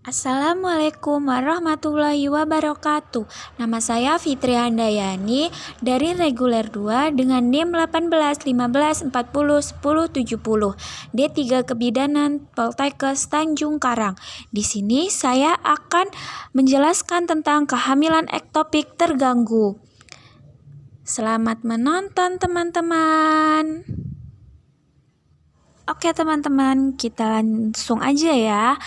Assalamualaikum warahmatullahi wabarakatuh. Nama saya Fitri Handayani dari Reguler 2 dengan NIM 18 15 40 10 70 D3 Kebidanan Poltekkes Tanjung Karang. Di sini saya akan menjelaskan tentang kehamilan ektopik terganggu. Selamat menonton teman-teman. Oke teman-teman, kita langsung aja ya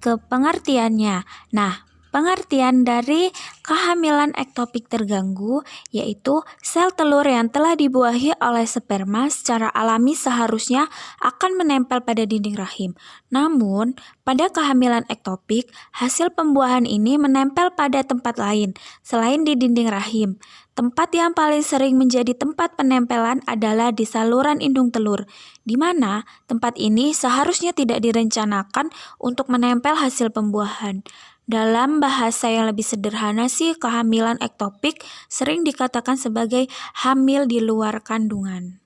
ke pengertiannya. Nah, pengertian dari kehamilan ektopik terganggu yaitu sel telur yang telah dibuahi oleh sperma secara alami seharusnya akan menempel pada dinding rahim. Namun, pada kehamilan ektopik, hasil pembuahan ini menempel pada tempat lain selain di dinding rahim. Tempat yang paling sering menjadi tempat penempelan adalah di saluran indung telur, di mana tempat ini seharusnya tidak direncanakan untuk menempel hasil pembuahan. Dalam bahasa yang lebih sederhana sih, kehamilan ektopik sering dikatakan sebagai hamil di luar kandungan.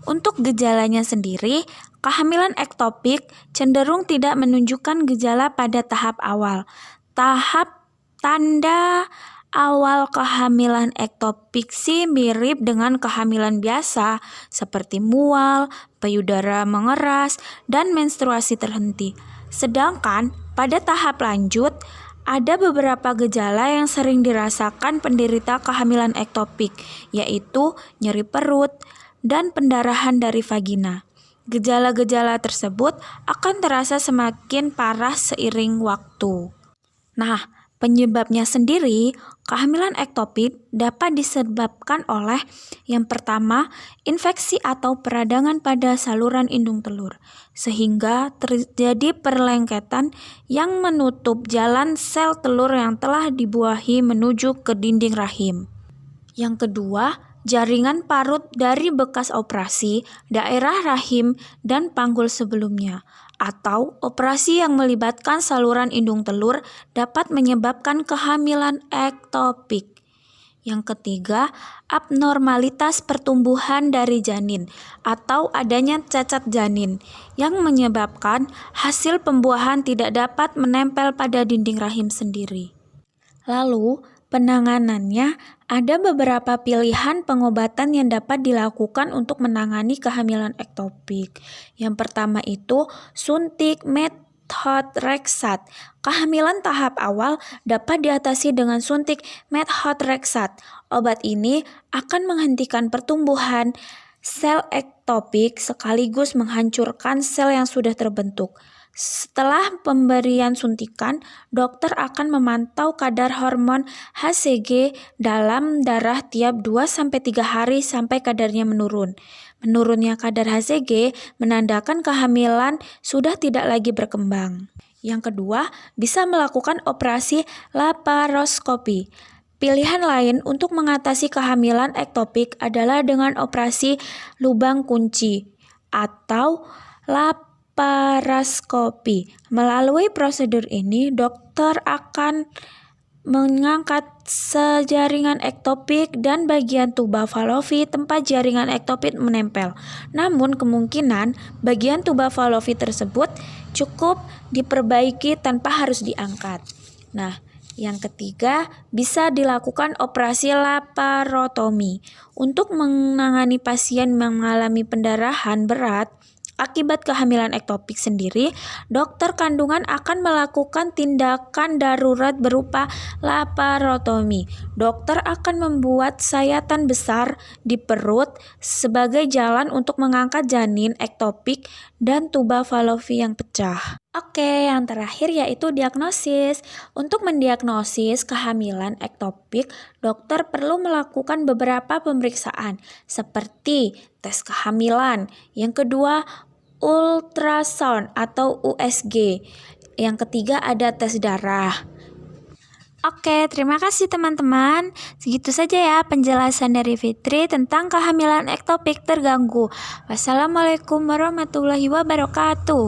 Untuk gejalanya sendiri, kehamilan ektopik cenderung tidak menunjukkan gejala pada tahap awal. Tahap tanda awal kehamilan ektopik sih mirip dengan kehamilan biasa, seperti mual, payudara mengeras, dan menstruasi terhenti. Sedangkan pada tahap lanjut, ada beberapa gejala yang sering dirasakan penderita kehamilan ektopik, yaitu nyeri perut dan pendarahan dari vagina. Gejala-gejala tersebut akan terasa semakin parah seiring waktu. Nah, penyebabnya sendiri, kehamilan ektopik dapat disebabkan oleh yang pertama, infeksi atau peradangan pada saluran indung telur, sehingga terjadi perlengketan yang menutup jalan sel telur yang telah dibuahi menuju ke dinding rahim. Yang kedua, jaringan parut dari bekas operasi, daerah rahim, dan panggul sebelumnya, atau operasi yang melibatkan saluran indung telur dapat menyebabkan kehamilan ektopik. Yang ketiga, abnormalitas pertumbuhan dari janin atau adanya cacat janin yang menyebabkan hasil pembuahan tidak dapat menempel pada dinding rahim sendiri. Lalu, penanganannya ada beberapa pilihan pengobatan yang dapat dilakukan untuk menangani kehamilan ektopik. Yang pertama itu suntik methotrexat. Kehamilan tahap awal dapat diatasi dengan suntik methotrexat. Obat ini akan menghentikan pertumbuhan sel ektopik sekaligus menghancurkan sel yang sudah terbentuk. Setelah pemberian suntikan, dokter akan memantau kadar hormon HCG dalam darah tiap 2-3 hari sampai kadarnya menurun. Menurunnya kadar HCG menandakan kehamilan sudah tidak lagi berkembang. Yang kedua, bisa melakukan operasi laparoskopi. Pilihan lain untuk mengatasi kehamilan ektopik adalah dengan operasi lubang kunci atau laparoskopi. Melalui prosedur ini, dokter akan mengangkat sejaringan ektopik dan bagian tuba Fallopi tempat jaringan ektopik menempel. Namun kemungkinan bagian tuba Fallopi tersebut cukup diperbaiki tanpa harus diangkat. Nah, yang ketiga, bisa dilakukan operasi laparotomi. Untuk menangani pasien yang mengalami pendarahan berat akibat kehamilan ektopik sendiri, dokter kandungan akan melakukan tindakan darurat berupa laparotomi. Dokter akan membuat sayatan besar di perut sebagai jalan untuk mengangkat janin ektopik dan tuba Fallopi yang pecah. Oke, yang terakhir yaitu diagnosis. Untuk mendiagnosis kehamilan ektopik, dokter perlu melakukan beberapa pemeriksaan seperti tes kehamilan. Yang kedua, ultrasound atau USG. Yang ketiga ada tes darah. Oke, terima kasih teman-teman. Segitu saja ya penjelasan dari Fitri tentang kehamilan ektopik terganggu. Wassalamualaikum warahmatullahi wabarakatuh.